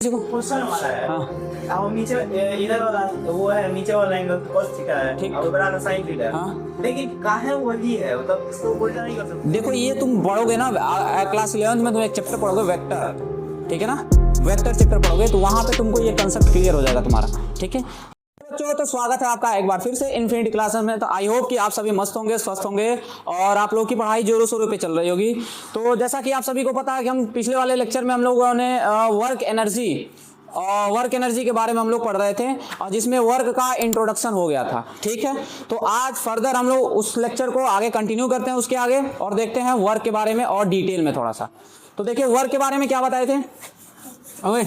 Question हमारा है। हाँ अब नीचे इधर वाला वो है, नीचे वाला एंगल cos थीटा है, ठीक। और ऊपर वाला sin थीटा है। हाँ। लेकिन काहे वही है, मतलब इसको उल्टा नहीं कर सकते। देखो, ये तुम पढ़ोगे ना क्लास 11th में, तुम एक चैप्टर पढ़ोगे वेक्टर, ठीक है ना, वेक्टर चैप्टर पढ़ोगे तो वहां पे तुमको ये कंसेप्ट क्लियर हो जाएगा तुम्हारा, ठीक है बच्चों। तो स्वागत है आपका एक बार फिर से इन्फिनिटी क्लासेस में। तो आई होप कि आप सभी मस्त होंगे, स्वस्थ होंगे और आप लोगों की पढ़ाई जोरों शोरों पे चल रही होगी। तो जैसा कि आप सभी को पता है कि हम पिछले वाले लेक्चर में हम लोगों ने वर्क एनर्जी के बारे में हम लोग पढ़ रहे थे, और जिसमें वर्क का इंट्रोडक्शन हो गया था, ठीक है। तो आज फर्दर हम लोग उस लेक्चर को आगे कंटिन्यू करते हैं उसके आगे, और देखते हैं वर्क के बारे में और डिटेल में थोड़ा सा। तो देखिए, वर्क के बारे में क्या बताए थे, अबे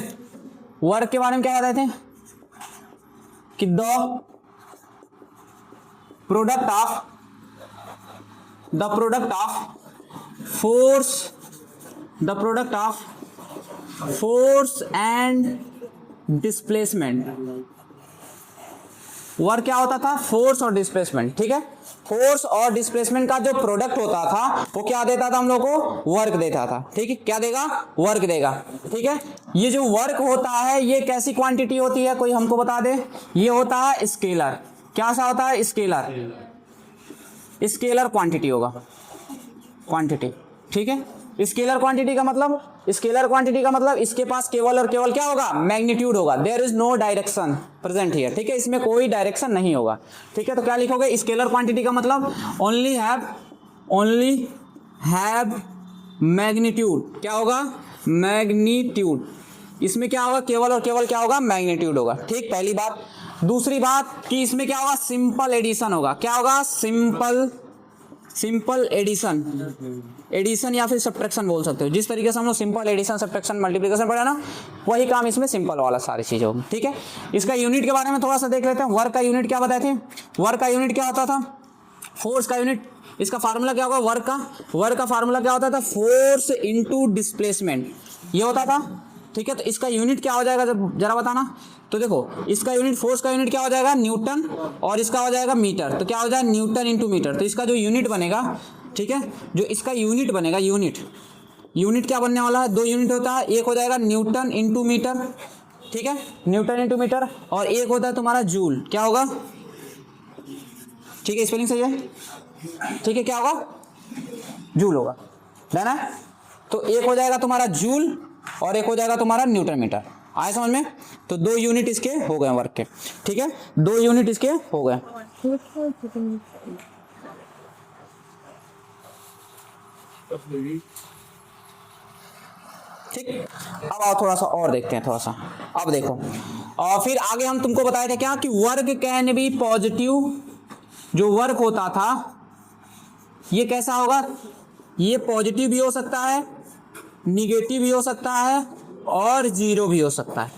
वर्क के बारे में क्या बताए थे कि the product of force and displacement. Work क्या होता था, फोर्स और डिस्प्लेसमेंट, ठीक है। फोर्स और डिस्प्लेसमेंट का जो प्रोडक्ट होता था वो क्या देता था हम लोग को, वर्क देता था, ठीक है। क्या देगा, वर्क देगा, ठीक है। ये जो वर्क होता है ये कैसी क्वांटिटी होती है, कोई हमको बता दे। ये होता है स्केलर, क्या सा होता है, स्केलर क्वांटिटी होगा, क्वांटिटी, ठीक है। स्केलर क्वांटिटी का मतलब इसके पास केवल और केवल क्या होगा, मैग्नीट्यूड होगा। There is no direction present here, ठीक है, इसमें कोई डायरेक्शन नहीं होगा, ठीक है। तो क्या लिखोगे, स्केलर क्वांटिटी का मतलब ओनली हैव मैग्नीट्यूड, क्या होगा, मैग्नीट्यूड। इसमें क्या होगा, केवल और केवल क्या होगा, मैग्नीट्यूड होगा, ठीक, पहली बात। दूसरी बात कि इसमें क्या होगा, सिंपल एडिशन होगा, क्या होगा, सिंपल एडिशन या फिर सब्ट्रैक्शन बोल सकते हो। जिस तरीके से हम लोग सिंपल एडिशन, सब्ट्रैक्शन, मल्टीप्लिकेशन पढ़ा ना, वही काम इसमें सिंपल वाला सारी चीजें होगी, ठीक है। इसका यूनिट के बारे में थोड़ा सा देख लेते हैं। वर्क का यूनिट क्या बताए थे, वर्क का यूनिट क्या होता था, फोर्स का यूनिट। इसका फार्मूला क्या होगा, वर्क का फार्मूला क्या होता था, फोर्स इंटू डिस्प्लेसमेंट, ये होता था, ठीक है। तो इसका यूनिट क्या हो जाएगा, जरा बताना। तो देखो, इसका यूनिट, फोर्स का यूनिट क्या हो जाएगा, न्यूटन, और इसका हो जाएगा मीटर। तो क्या हो जाएगा, न्यूटन इंटू मीटर। तो इसका जो यूनिट बनेगा, ठीक है, जो इसका यूनिट बनेगा, यूनिट क्या बनने वाला है, दो यूनिट होता है, एक हो जाएगा न्यूटन इंटू मीटर, ठीक है, न्यूटन इंटू मीटर, और एक होता है तुम्हारा जूल, क्या होगा, ठीक है, स्पेलिंग सही है, ठीक है, क्या होगा, जूल होगा, है ना। तो एक हो जाएगा तुम्हारा जूल और एक हो जाएगा तुम्हारा न्यूटन मीटर, आए समझ में। तो दो यूनिट इसके हो गए वर्क के, ठीक है, दो यूनिट इसके हो गए। ठीक, अब आओ थोड़ा सा और देखते हैं, थोड़ा सा अब देखो। और फिर आगे हम तुमको बताए थे क्या कि वर्क कैन बी पॉजिटिव। जो वर्क होता था ये कैसा होगा, ये पॉजिटिव भी हो सकता है, निगेटिव भी हो सकता है, और जीरो भी हो सकता है,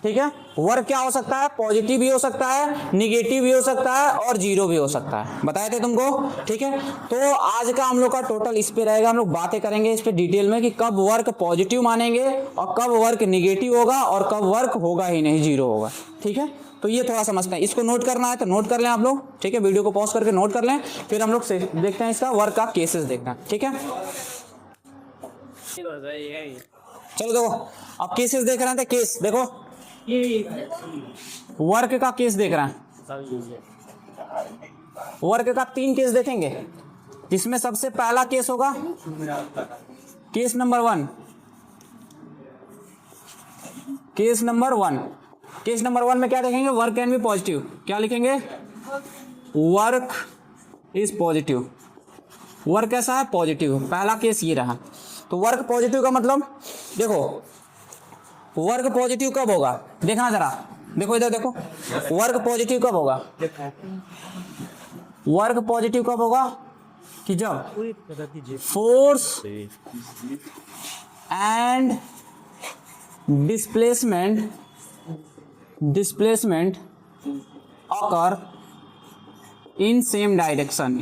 ठीक है। वर्क क्या हो सकता है, पॉजिटिव भी हो सकता है, निगेटिव भी हो सकता है, और जीरो भी हो सकता है, बताए थे तुमको, ठीक है। तो आज का हम लोग का टोटल इस पे रहेगा, हम लोग बातें करेंगे इस पे डिटेल में कि कब वर्क पॉजिटिव मानेंगे और कब वर्क निगेटिव होगा और कब वर्क होगा ही नहीं, जीरो होगा, ठीक है। तो ये थोड़ा समझते हैं, इसको नोट करना है तो नोट कर लें आप लोग, ठीक है, वीडियो को पॉज करके नोट कर लें। फिर हम लोग देखते हैं इसका वर्क का केसेस देखना, ठीक है। चलो देखो, अब केसेस देख रहे थे, केस देखो, वर्क का केस देख रहे हैं। वर्क का 3 केस देखेंगे, जिसमें सबसे पहला केस होगा केस नंबर 1। केस नंबर 1 में क्या देखेंगे, वर्क कैन बी पॉजिटिव। क्या लिखेंगे, वर्क इज पॉजिटिव, वर्क कैसा है, पॉजिटिव। पहला केस ये रहा। तो वर्क पॉजिटिव का मतलब देखो, वर्क पॉजिटिव कब होगा, देखना जरा, देखो इधर देखो, वर्क पॉजिटिव कब होगा, वर्क पॉजिटिव कब होगा कि जब force and displacement occur in same direction,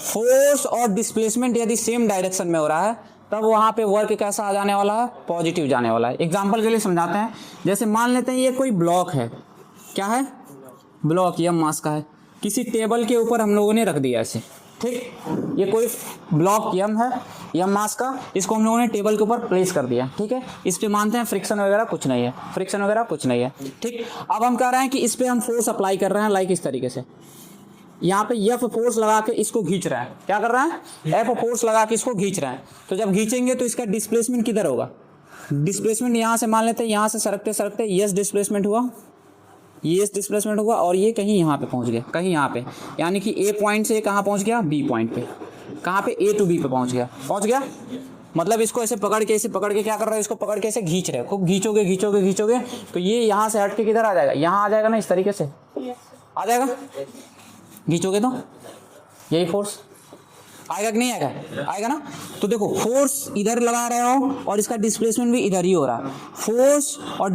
force और डिस्प्लेसमेंट यदि सेम डायरेक्शन में हो रहा है तब वहां पे वर्क कैसा आ जाने वाला है, पॉजिटिव जाने वाला है। एग्जांपल के लिए समझाते हैं, जैसे मान लेते हैं ये कोई ब्लॉक है, क्या है, ब्लॉक यम मास का है, किसी टेबल के ऊपर हम लोगों ने रख दिया ऐसे, ठीक, ये कोई ब्लॉक यम है यम मास का, इसको हम लोगों ने टेबल के ऊपर प्लेस कर दिया, ठीक है। इस पे मानते हैं फ्रिक्शन वगैरह कुछ नहीं है, फ्रिक्शन वगैरह कुछ नहीं है, ठीक। अब हम कह रहे हैं कि इस पे हम फोर्स अप्लाई कर रहे हैं, लाइक इस तरीके से, यहाँ पे एफ फोर्स लगा के इसको खींच रहा है, क्या कर रहा है, एफ फोर्स लगा के इसको खींच रहा है। तो जब खींचेंगे तो इसका डिस्प्लेसमेंट किधर होगा, डिस्प्लेसमेंट यहाँ से मान लेते हैं, यहाँ से सरकते सरकते यस डिस्प्लेसमेंट हुआ, ये डिस्प्लेसमेंट हुआ और ये कहीं यहाँ पे पहुँच गया, कहीं यहाँ पे, यानी कि ए पॉइंट से कहाँ पहुँच गया, बी पॉइंट पे, कहाँ पे, ए टू बी पे पहुँच गया। मतलब इसको ऐसे पकड़ के क्या कर रहा है, इसको पकड़ के ऐसे खींच रहे हो, खूब खींचोगे तो ये यहाँ से हट के किधर आ जाएगा, यहाँ आ जाएगा ना, इस तरीके से आ जाएगा, खींचोगे तो यही फोर्स आएगा कि नहीं आएगा, आएगा ना। तो देखो फोर्स इधर लगा रहे हो और इसका डिस्प्लेसमेंट भी इधर ही हो रहा है, फोर्स और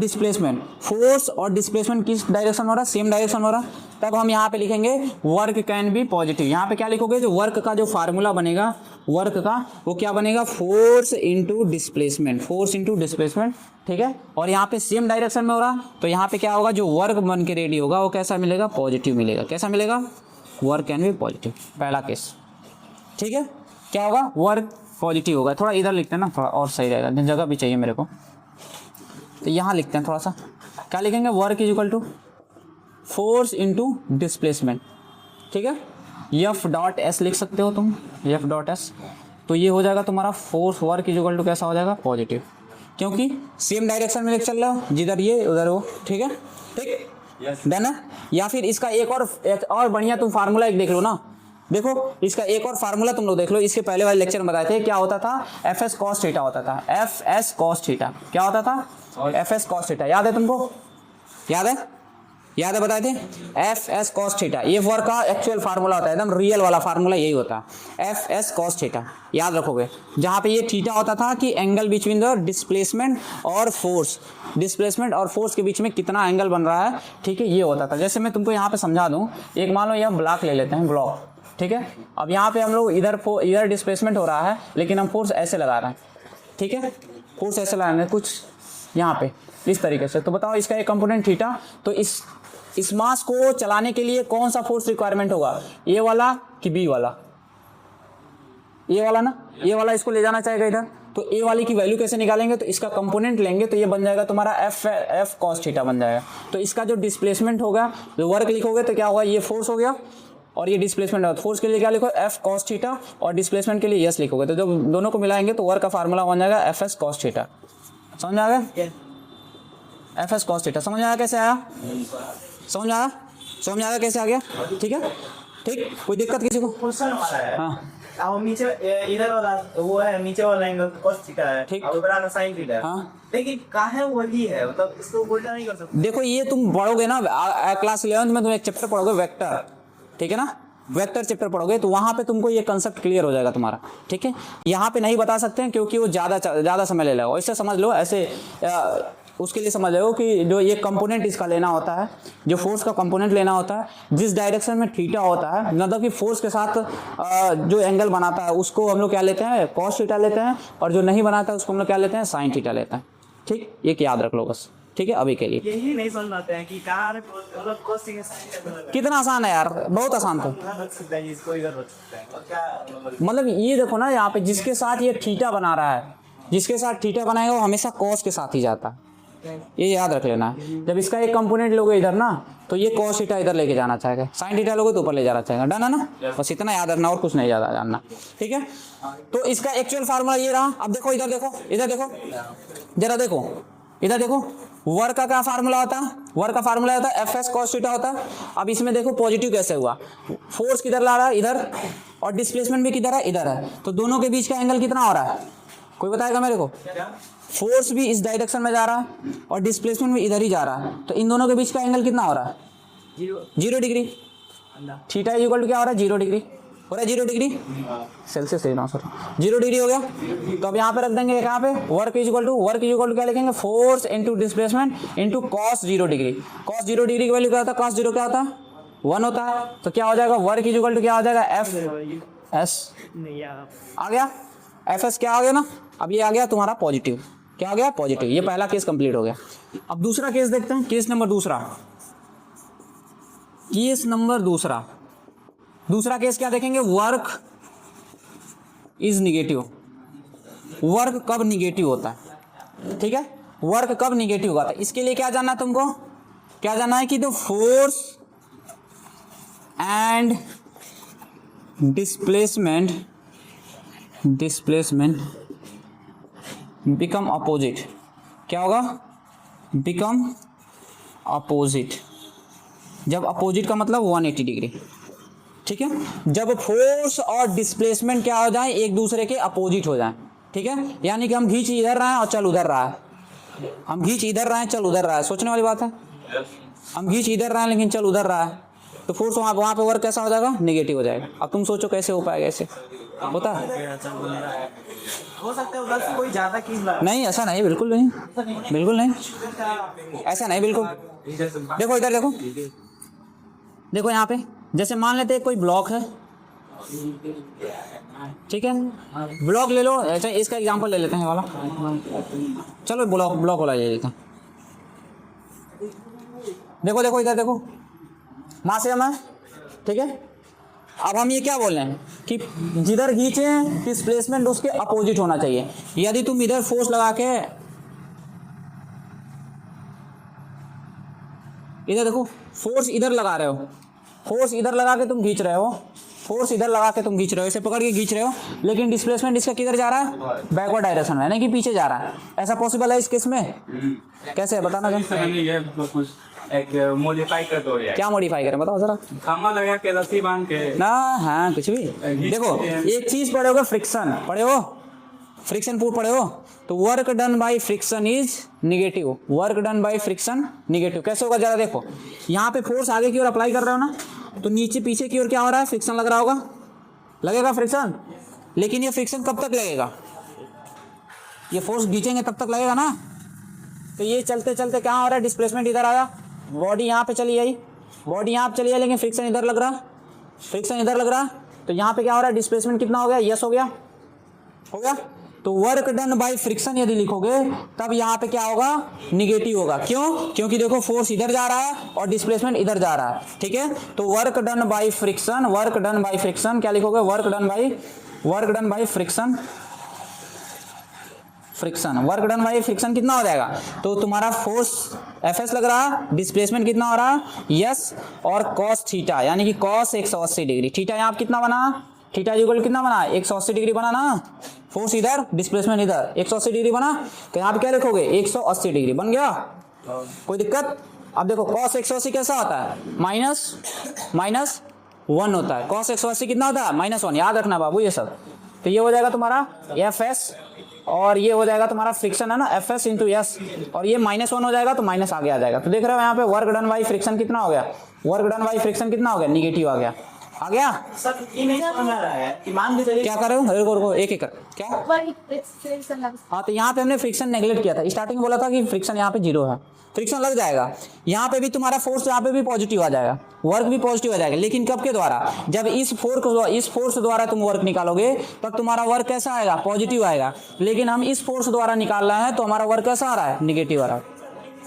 डिस्प्लेसमेंट किस डायरेक्शन हो रहा है, सेम डायरेक्शन हो रहा है। तब हम यहाँ पे लिखेंगे वर्क कैन बी पॉजिटिव। यहाँ पे क्या लिखोगे, जो वर्क का जो फार्मूला बनेगा वर्क का, वो क्या बनेगा, फोर्स इंटू डिस्प्लेसमेंट, ठीक है। और यहाँ पे सेम डायरेक्शन में हो रहा, तो यहाँ पे क्या होगा, जो वर्क बन के रेडी होगा वो कैसा मिलेगा, पॉजिटिव मिलेगा। कैसा मिलेगा, वर्क कैन बी पॉजिटिव, पहला केस, ठीक है। क्या होगा, वर्क पॉजिटिव होगा। थोड़ा इधर लिखते हैं ना, थोड़ा और सही रहेगा, जगह भी चाहिए मेरे को, तो यहाँ लिखते हैं थोड़ा सा, क्या लिखेंगे, work is equal to force into displacement, ठीक है। एफ डॉट एस लिख सकते हो तुम, एफ डॉट एस, तो ये हो जाएगा तुम्हारा force work is equal to कैसा हो जाएगा, पॉजिटिव, क्योंकि सेम डायरेक्शन में लेके चल रहा हो, जिधर ये उधर हो, ठीक है, ठीक, डन है। या फिर इसका एक और बढ़िया तुम फार्मूला एक देख लो ना, देखो इसका एक और फार्मूला तुम लोग देख लो, इसके पहले वाले लेक्चर में बताए थे, क्या होता था, एफ एस कॉस थीटा होता था, एफ एस कॉस थीटा, क्या होता था, एफ एस कॉस थीटा, याद है तुमको, याद है बताए थे, एफ एस कॉस थीटा, ये वर्क का एक्चुअल फार्मूला होता है, एकदम रियल वाला फार्मूला यही होता है, एफ एस कॉस थीटा, याद रखोगे। जहाँ पे ये थीटा होता था कि एंगल बिटवीन द डिस्प्लेसमेंट और फोर्स के बीच में कितना एंगल बन रहा है, ठीक है, ये होता था। जैसे मैं तुमको यहाँ पे समझा दूँ, एक मान लो यह ब्लॉक ले लेते हैं, ब्लॉक, ठीक है। अब यहाँ पे हम लोग इधर डिस्प्लेसमेंट हो रहा है, लेकिन हम फोर्स ऐसे लगा रहे हैं, ठीक है, फोर्स ऐसे लगा रहे हैं कुछ यहाँ पे इस तरीके से। तो बताओ इसका एक कंपोनेंट थीटा, तो इस मास को चलाने के लिए कौन सा फोर्स रिक्वायरमेंट होगा, ए वाला कि बी वाला, ए वाला ना, ए वाला इसको ले जाना चाहेगा इधर, तो ए वाली की वैल्यू कैसे निकालेंगे, तो इसका कंपोनेंट लेंगे, तो ये बन जाएगा तुम्हारा एफ कॉस थीटा बन जाएगा। तो इसका जो डिस्प्लेसमेंट होगा, जो वर्क लिखोगे तो क्या होगा, ये फोर्स हो गया और ये डिस्प्लेसमेंट है, फोर्स के लिए क्या लिखो, एफ कॉस थीटा, और डिस्प्लेसमेंट के लिए यस लिखोगे, तो जब दोनों को मिलाएंगे तो वर्क का फार्मूला बन जाएगा एफ एस कॉस थीटा। समझ आ गया, एफ एस कॉस थीटा समझ आया, कैसे आया, समझ आया कैसे आ गया, ठीक है, ठीक, कोई दिक्कत किसी को, क्वेश्चन हमारा है, हाँ अब नीचे इधर वाला वो है, नीचे वाला एंगल cos थीटा है, ठीक, और ऊपर वाला sin थीटा है, हाँ, लेकिन काहे वही है, मतलब इसको उल्टा नहीं कर सकते। देखो ये तुम पढ़ोगे ना क्लास 11th में, तुम एक चैप्टर पढ़ोगे वेक्टर, ठीक है ना, वेक्टर चैप्टर पढ़ोगे, तो वहां पे तुमको ये कंसेप्ट क्लियर हो जाएगा तुम्हारा, ठीक है। यहाँ पे नहीं बता सकते हैं क्योंकि वो ज़्यादा समय ले लेगा, ऐसे समझ लो, ऐसे उसके लिए समझ लो कि जो ये कंपोनेंट इसका लेना होता है, जो फोर्स का कंपोनेंट लेना होता है, जिस डायरेक्शन में थीटा होता है, मतलब कि फोर्स के साथ जो एंगल बनाता है उसको हम लोग क्या लेते हैं, कॉस थीटा लेते हैं, और जो नहीं बनाता है उसको हम लोग क्या लेते हैं, साइन थीटा लेते हैं, ठीक, ये याद रख लो बस, ठीक है, अभी के लिए। यही नहीं समझ पाते हैं कि कहाँ मतलब cos थीटा sin थीटा कितना आसान है यार, बहुत आसान था, रख सकते हैं, इसको इधर रख सकते हैं, और क्या मतलब ये देखो ना, यहाँ पे जिसके साथ ये थीटा बना रहा है, जिसके साथ थीटा बनाएगा वो हमेशा कॉस के साथ ही जाता है, ये याद रख लेना है। जब इसका एक कंपोनेंट लोगे इधर ना, तो ये कॉस थीटा इधर लेके जाना चाहेगा, साइन थीटा लोगे तो ऊपर ले जाना चाहेगा, डन है ना, बस इतना याद रखना और कुछ नहीं ज़्यादा जानना, ठीक है। तो इसका एक्चुअल फार्मूला ये रहा। अब देखो इधर देखो, जरा देखो इधर देखो, वर्क का क्या फार्मूला होता है, वर्क का फार्मूला होता है एफ एस कॉस थीटा होता है। अब इसमें देखो पॉजिटिव कैसे हुआ, फोर्स किधर ला रहा है, इधर, और डिस्प्लेसमेंट भी किधर है, इधर है, तो दोनों के बीच का एंगल कितना हो रहा है, कोई बताएगा मेरे को, फोर्स भी इस डायरेक्शन में जा रहा है और डिस्प्लेसमेंट भी इधर ही जा रहा है, तो इन दोनों के बीच का एंगल कितना हो रहा है, 0 degree, theta is equal to क्या हो रहा है, 0 डिग्री हो रहा है, 0 डिग्री सेल्सियस है ना सर, 0 डिग्री हो गया। तो अब यहाँ पे रख देंगे, यहाँ पे वर्क इज इक्वल टू क्या लिखेंगे, force into displacement into cos 0 degree, cos 0 degree की वैल्यू क्या होता है, कॉस 0 क्या होता है, 1 होता है, तो क्या हो जाएगा, वर्क इज इक्वल टू क्या हो जाएगा, एफ एस, आ गया, एफ एस क्या आ गया ना। अब ये आ गया तुम्हारा पॉजिटिव, क्या आ गया, पॉजिटिव, ये पहला केस कंप्लीट हो गया। अब दूसरा केस देखते हैं, केस नंबर दूसरा केस क्या देखेंगे, वर्क इज निगेटिव, वर्क कब निगेटिव होता है, ठीक है, वर्क कब निगेटिव होता है। इसके लिए क्या जानना है तुमको, क्या जानना है कि the force and displacement become opposite. क्या होगा, बिकम अपोजिट। जब अपोजिट का मतलब 180 डिग्री, ठीक है, जब फोर्स और डिस्प्लेसमेंट क्या हो जाए, एक दूसरे के अपोजिट हो जाए, ठीक है, यानी कि हम खींच इधर रहे हैं और चल उधर रहा है, हम खींच इधर रहे हैं चल उधर रहा है, सोचने वाली बात है। हम खींच इधर रहे हैं लेकिन चल उधर रहा है, तो फोर्स वहाँ पे वर्क कैसा हो जाएगा, नेगेटिव हो जाएगा। अब तुम सोचो कैसे हो पाएगा, ऐसे होता है? हो सकता है उधर से कोई ज्यादा खींच रहा है। नहीं, ऐसा नहीं, बिल्कुल नहीं, बिल्कुल नहीं, ऐसा नहीं, बिल्कुल। देखो इधर देखो, देखो यहाँ पे जैसे मान लेते हैं कोई ब्लॉक है, ठीक है, ब्लॉक ले लो, अच्छा इसका एग्जांपल ले लेते हैं वाला, चलो ब्लॉक वाला ले लेते हैं। देखो देखो इधर देखो, मासे में, ठीक है, अब हम ये क्या बोल रहे हैं कि जिधर खींचे डिस्प्लेसमेंट उसके अपोजिट होना चाहिए। यदि तुम इधर फोर्स लगा के, इधर देखो फोर्स इधर लगा रहे हो, फोर्स इधर लगा के तुम खींच रहे हो, फोर्स इधर लगा के तुम खींच रहे हो, इसे पकड़ के खींच रहे हो, लेकिन डिस्प्लेसमेंट इसका किधर जा रहा है, बैकवर्ड डायरेक्शन में, यानी कि पीछे जा रहा है। ऐसा पॉसिबल है इस केस में? कैसे है बताना जरा। एक मॉडिफाई कर दो यार। क्या मॉडिफाई करें बताओ जरा। खम्मा लगा के रस्सी बांध के ना, हाँ कुछ भी। देखो एक चीज पढ़े हो, फ्रिक्शन पढ़े हो, फ्रिक्शन प्रूफ पढ़े हो, तो work done by friction is negative, work done by friction negative. कैसे होगा जरा देखो, यहाँ पे फोर्स आगे की ओर अप्लाई कर रहे हो ना, तो नीचे पीछे की ओर क्या हो रहा है, फ्रिक्शन लग रहा होगा, लगेगा फ्रिक्शन, लेकिन ये फ्रिक्शन कब तक लगेगा, ये फोर्स खींचेंगे तब तक लगेगा ना। तो ये चलते चलते क्या हो रहा है, डिस्प्लेसमेंट इधर आया, बॉडी यहाँ पे चली आई, बॉडी यहाँ पे चली आई, लेकिन फ्रिक्शन इधर लग रहा, फ्रिक्शन इधर लग रहा, तो यहाँ पे क्या हो रहा है, डिस्प्लेसमेंट कितना हो गया, यस हो गया, हो गया। तो वर्क डन बाय फ्रिक्शन यदि लिखोगे तब यहाँ पे क्या होगा, निगेटिव होगा। क्यों? क्योंकि देखो फोर्स इधर जा रहा है और डिस्प्लेसमेंट इधर जा रहा है, ठीक है। तो work done by friction, work done by friction क्या लिखोगे, work done by friction, friction, work done by friction कितना हो जाएगा, तो तुम्हारा फोर्स Fs लग रहा, डिस्प्लेसमेंट कितना हो रहा, यस, और कॉस थीटा, यानी कि कॉस 180 डिग्री, थीटा यहाँ कितना बना, थीटा इक्वल कितना बना, 180 डिग्री बना ना, फोर्स इधर डिस्प्लेसमेंट इधर, 180 डिग्री बना, तो यहाँ पे क्या लिखोगे, 180 डिग्री बन गया, कोई दिक्कत। अब देखो कॉस 180 कैसा होता है, माइनस 1 होता है, कॉस 180 कितना होता है, -1, याद रखना बाबू ये सब। तो ये हो जाएगा तुम्हारा Fs, और ये हो जाएगा तुम्हारा फ्रिक्शन है ना, Fs इंटू एस, और ये -1 हो जाएगा तो माइनस आगे आ जाएगा। तो देख रहे हो यहाँ पे वर्क डन बाई फ्रिक्शन कितना हो गया, वर्क डन बाई फ्रिक्शन कितना हो गया, निगेटिव आ गया, आ गया। सर ये नहीं समझ आ रहा है कि मान के चलिए क्या कर रहे हो, रुको एक एक कर, क्या, हाँ तो यहाँ पे हमने फ्रिक्शन नेगलेक्ट किया था, स्टार्टिंग में बोला था कि फ्रिक्शन यहाँ पे 0 है, फ्रिक्शन लग जाएगा, यहाँ पे भी तुम्हारा फोर्स यहाँ पे भी पॉजिटिव आ जाएगा, वर्क भी पॉजिटिव आ जाएगा, लेकिन कब के द्वारा, जब इस फोर्स द्वारा तुम वर्क निकालोगे तब तुम्हारा वर्क कैसा आएगा, पॉजिटिव आएगा, लेकिन हम इस फोर्स द्वारा निकाल रहे हैं तो हमारा वर्क कैसा आ रहा है, निगेटिव आ रहा है।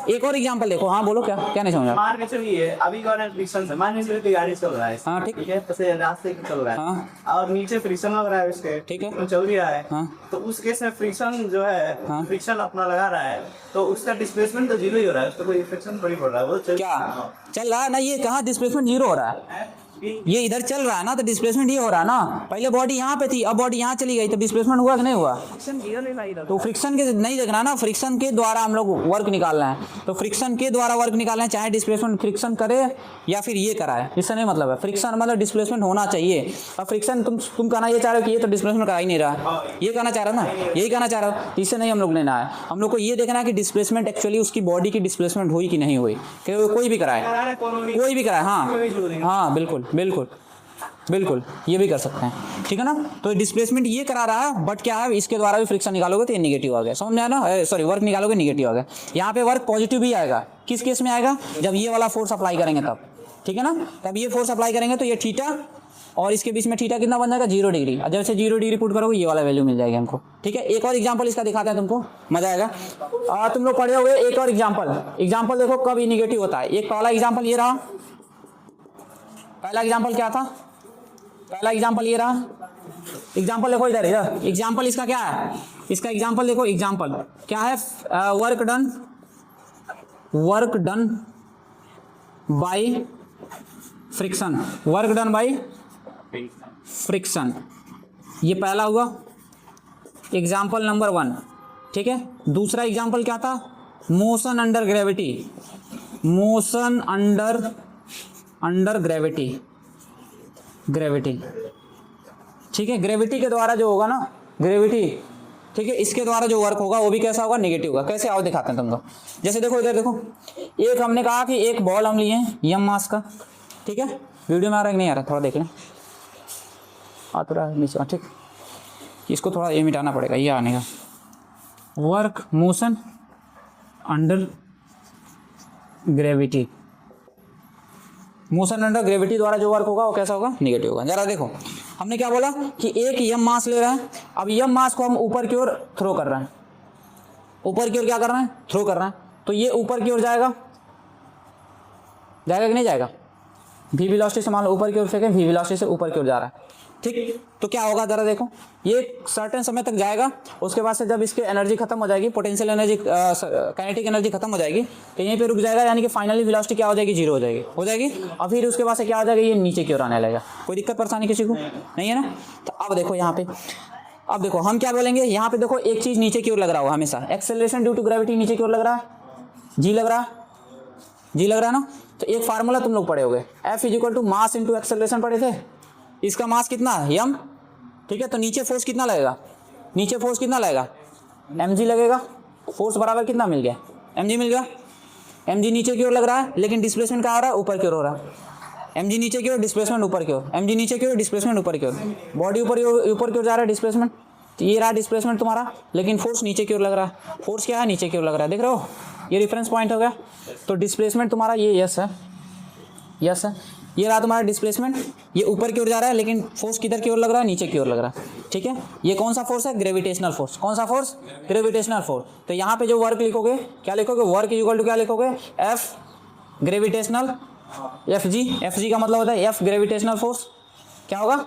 एक और एग्जांपल देखो, हाँ बोलो, क्या नहीं समझा। मान के चलिए अभी गवर्नमेंट फ्रिक्शन से मान के चलिए कि गाड़ी चल रहा है, हाँ, ठीक है, जैसे रास्ते पे चल रहा है, हाँ, और नीचे फ्रिक्शन लग रहा है उसके, ठीक है, तो चल रहा है, हाँ, तो उस केस में फ्रिक्शन जो है, हाँ, फ्रिक्शन अपना लगा रहा है, तो उसका डिस्प्लेसमेंट तो 0 ही हो रहा है, उसका कोई फ्रिक्शन थोड़ी पड़ रहा है, वो क्या चल रहा है ना, ये कहाँ डिस्प्लेसमेंट 0 हो रहा है, ये इधर चल रहा है ना, तो डिस्प्लेसमेंट ये हो रहा है ना, पहले बॉडी यहाँ पे थी, अब बॉडी यहाँ चली गई, तो डिस्प्लेसमेंट हुआ कि नहीं हुआ, तो फ्रिक्शन के नहीं देखना ना, फ्रिक्शन के द्वारा हम लोग वर्क निकाल रहे हैं, तो फ्रिक्शन के द्वारा वर्क निकालना है, चाहे डिस्प्लेसमेंट फ्रिक्शन करे या फिर ये कराए, इससे नहीं मतलब है, फ्रिक्शन मतलब डिस्प्लेसमेंट होना चाहिए। अब फ्रिक्शन तुम कहना ये चाह रहे हो कि ये तो डिस्प्लेसमेंट करा ही नहीं रहा, ये कहना चाह रहा हो ना, यही कहना चाह रहा हो, इससे नहीं हम लोग लेना है, हम लोग को ये देखना है कि डिस्प्लेसमेंट एक्चुअली उसकी बॉडी की डिस्प्लेसमेंट हुई कि नहीं हुई, कोई भी कराए, कोई भी कराए, हाँ बिल्कुल बिल्कुल ये भी कर सकते हैं, ठीक है ना। तो डिस्प्लेसमेंट ये करा रहा है, बट क्या है, इसके द्वारा भी फ्रिक्शन निकालोगे तो ये निगेटिव आ गया, समझ में आया ना, सॉरी वर्क निकालोगे निगेटिव आ गया। यहाँ पे वर्क पॉजिटिव भी आएगा, किस केस में आएगा, जब ये वाला फोर्स अप्लाई करेंगे तब, ठीक है ना, तब ये फोर्स अप्लाई करेंगे तो ये थीटा और इसके बीच में थीटा कितना बन जाएगा, 0 डिग्री, और जब से 0 डिग्री पुट करोगे ये वाला वैल्यू मिल जाएगा हमको, ठीक है। एक और एग्जांपल इसका दिखाते हैं, तुमको मजा आएगा, और तुम लोग पढ़े हुए एक और एग्जांपल देखो कब ये निगेटिव होता है। एक पहला एग्जांपल ये रहा, पहला एग्जांपल क्या था, पहला एग्जांपल ये रहा, एग्जांपल देखो इधर एग्जांपल इसका क्या है, इसका एग्जाम्पल देखो, एग्जाम्पल क्या है, work done by friction, work done by friction, ये पहला हुआ एग्जाम्पल नंबर 1, ठीक है। दूसरा एग्जाम्पल क्या था, motion under gravity, motion under gravity, ठीक है। ग्रेविटी के द्वारा जो होगा ना, ग्रेविटी, ठीक है, इसके द्वारा जो वर्क होगा वो भी कैसा होगा, नेगेटिव होगा। कैसे आओ दिखाते हैं तुमको। जैसे देखो इधर देखो, एक हमने कहा कि एक बॉल हम लिए हैं यम मास का, ठीक है। वीडियो में आ रहा है कि नहीं आ रहा, थोड़ा देख लें, आ थोड़ा नीचे, ठीक, इसको थोड़ा ये मिटाना पड़ेगा, ये आने का। Work motion under gravity, motion under gravity द्वारा जो वर्क होगा वो कैसा होगा, नेगेटिव होगा। जरा देखो, हमने क्या बोला कि एक यम मास ले रहा है, अब यम मास को हम ऊपर की ओर थ्रो कर रहे हैं, ऊपर की ओर क्या कर रहे हैं, थ्रो कर रहे हैं, तो ये ऊपर की ओर जाएगा, जाएगा कि नहीं जाएगा, वी वेलोसिटी से मान लो ऊपर की ओर फेंकें, वी वेलोसिटी से ऊपर की ओर जा रहा है, ठीक। तो क्या होगा जरा देखो, ये सर्टेन समय तक जाएगा, उसके बाद से जब इसकी एनर्जी खत्म हो जाएगी, पोटेंशियल एनर्जी, काइनेटिक एनर्जी खत्म हो जाएगी, तो यहीं पे रुक जाएगा, यानी कि फाइनली वेलोसिटी क्या हो जाएगी, 0 हो जाएगी, और फिर उसके बाद से क्या हो जाएगा, ये नीचे की ओर आने लगेगा। कोई दिक्कत परेशानी किसी को नहीं है ना। तो अब देखो यहाँ पे, अब देखो हम क्या बोलेंगे, यहाँ पे देखो एक चीज़ नीचे की ओर लग रहा होगा हमेशा, एक्सेलरेशन ड्यू टू ग्रेविटी नीचे की ओर लग रहा है, जी लग रहा है ना। तो एक फार्मूला तुम लोग पढ़े होगे, F = मास इंटू एक्सेलरेशन पढ़े थे। इसका मास कितना है, यम, ठीक है। तो नीचे फोर्स कितना लगेगा, नीचे फोर्स कितना लगेगा, mg लगेगा। फोर्स बराबर कितना मिल गया, mg मिल गया। mg नीचे की ओर लग रहा है, लेकिन डिस्प्लेसमेंट क्या हो रहा है, ऊपर की ओर हो रहा है। mg नीचे की ओर, डिस्प्लेसमेंट ऊपर की ओर, mg नीचे की ओर, डिस्प्लेसमेंट ऊपर की ओर, बॉडी ऊपर की ओर जा रहा है, डिस्प्लेसमेंट, तो ये रहा डिस्प्लेसमेंट तुम्हारा, लेकिन फोर्स नीचे की ओर लग रहा है। फोर्स क्या है, नीचे की ओर लग रहा है, देख रहे हो, ये रेफरेंस पॉइंट हो गया। तो डिस्प्लेसमेंट तुम्हारा ये यस है, ये रहा तुम्हारा डिस्प्लेसमेंट, ये ऊपर की ओर जा रहा है, लेकिन फोर्स किधर की ओर लग रहा है, नीचे की ओर लग रहा है, ठीक है। ये कौन सा फोर्स है, ग्रेविटेशनल फोर्स। कौन सा फोर्स, ग्रेविटेशनल फोर्स। तो यहाँ पे जो वर्क लिखोगे, क्या लिखोगे, वर्क इक्वल टू क्या लिखोगे, F ग्रेविटेशनल, Fg का मतलब होता है F ग्रेविटेशनल फोर्स, क्या होगा,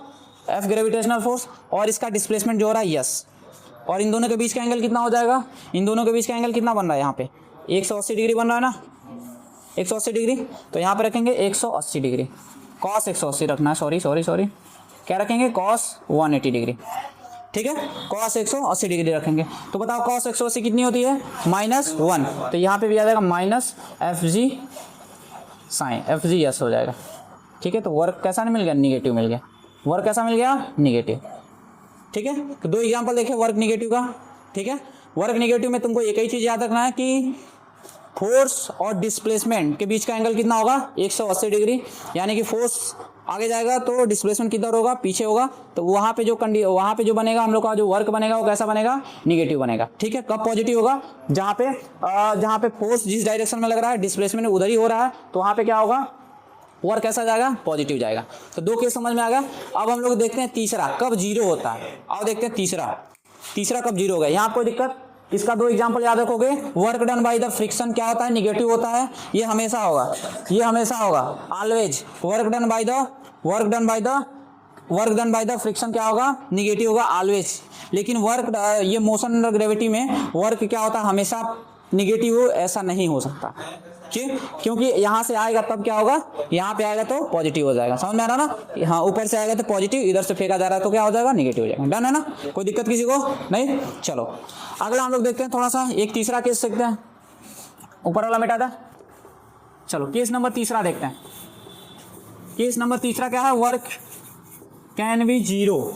F ग्रेविटेशनल फोर्स, और इसका डिस्प्लेसमेंट जो हो रहा है यस, और इन दोनों के बीच का एंगल कितना हो जाएगा, इन दोनों के बीच का एंगल कितना बन रहा है, यहाँ पे 180 डिग्री बन रहा है ना, 180 डिग्री। तो यहाँ पे रखेंगे 180 डिग्री, cos 180 रखना है, सॉरी, क्या रखेंगे, cos 180 डिग्री, ठीक है, cos 180 डिग्री रखेंगे। तो बताओ cos 180 कितनी होती है, -1, तो यहाँ पे भी आ जाएगा -Fg sin, Fg यस हो जाएगा, ठीक है। तो वर्क कैसा नहीं मिल गया, निगेटिव मिल गया, वर्क कैसा मिल गया, निगेटिव, ठीक है। तो 2 एग्जाम्पल देखे वर्क निगेटिव का, ठीक है। वर्क निगेटिव में तुमको एक ही चीज़ याद रखना है कि फोर्स और डिस्प्लेसमेंट के बीच का एंगल कितना होगा, 180 डिग्री, यानी कि फोर्स आगे जाएगा तो डिस्प्लेसमेंट किधर होगा, पीछे होगा। तो वहाँ पे जो बनेगा हम लोग का जो वर्क बनेगा वो कैसा बनेगा, निगेटिव बनेगा, ठीक है। कब पॉजिटिव होगा, जहाँ पे फोर्स जिस डायरेक्शन में लग रहा है, डिस्प्लेसमेंट उधर ही हो रहा है, तो वहाँ पे क्या होगा, वर्क कैसा जाएगा, पॉजिटिव जाएगा। तो 2 केस समझ में आ गया। अब हम लोग देखते हैं तीसरा कब 0 होता है। अब देखते हैं तीसरा कब 0 होगा। यहाँ कोई दिक्कत, इसका 2 एग्जाम्पल याद रखोगे। Work done by the friction क्या होता है, निगेटिव होता है, ये हमेशा होगा always. Work done by the friction क्या होगा, निगेटिव होगा ऑलवेज। लेकिन ये मोशन अंडर ग्रेविटी में वर्क क्या होता है, हमेशा निगेटिव हो, ऐसा नहीं हो सकता। क्योंकि यहाँ से आएगा तब क्या होगा, यहाँ पे आएगा तो पॉजिटिव हो जाएगा, समझ में आ रहा ना। हाँ, ऊपर से आएगा तो पॉजिटिव, इधर से फेंका जा रहा है तो क्या हो जाएगा, निगेटिव हो जाएगा। डन है ना, कोई दिक्कत किसी को नहीं। चलो अगला हम लोग देखते हैं, थोड़ा सा एक तीसरा केस देखते हैं। ऊपर वाला मिटा था। चलो केस नंबर तीसरा देखते हैं। केस नंबर तीसरा क्या है, वर्क कैन बी 0।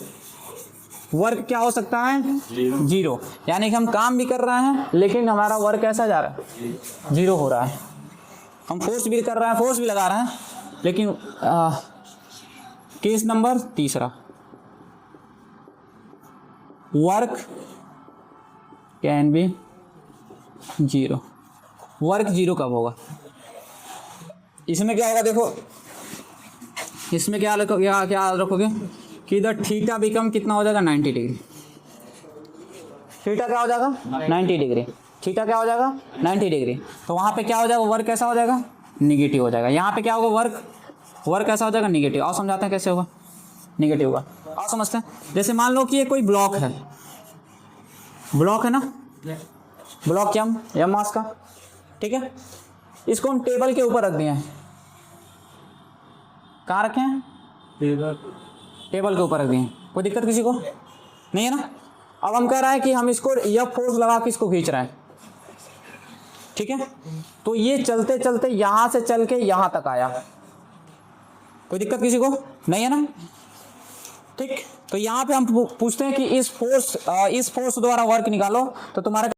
वर्क क्या हो सकता है, 0, यानी कि हम काम भी कर रहे हैं लेकिन हमारा वर्क कैसा जा रहा है, 0 हो रहा है। हम फोर्स भी कर रहे हैं, फोर्स भी लगा रहे हैं, लेकिन केस नंबर तीसरा, वर्क कैन बी 0। वर्क 0 कब होगा, इसमें क्या होगा, देखो इसमें क्या रखोगे कि इधर थीटा बिकम कितना हो जाएगा, 90 डिग्री। थीटा क्या हो जाएगा, 90 डिग्री। थीटा क्या हो जाएगा, 90 डिग्री। तो वहाँ पे क्या हो जाएगा, वर्क कैसा हो जाएगा, निगेटिव हो जाएगा। यहाँ पे क्या होगा, वर्क कैसा हो जाएगा, निगेटिव। और समझाते हैं कैसे होगा, निगेटिव होगा। और समझते हैं, जैसे मान लो कि ये कोई ब्लॉक है, ब्लॉक है ना, ब्लॉक एम मास का, ठीक है। इसको हम टेबल के ऊपर रख दिए हैं। कहाँ रखे हैं? टेबल के ऊपर रख दिए हैं। कोई दिक्कत किसी को नहीं है ना। अब हम कह रहा है कि हम इसको यह फोर्स लगा के इसको खींच रहे हैं, ठीक है। तो ये चलते चलते यहां से चल के यहां तक आया। कोई दिक्कत किसी को नहीं है ना, ठीक। तो यहां पे हम पूछते हैं कि इस फोर्स द्वारा वर्क निकालो, तो तुम्हारा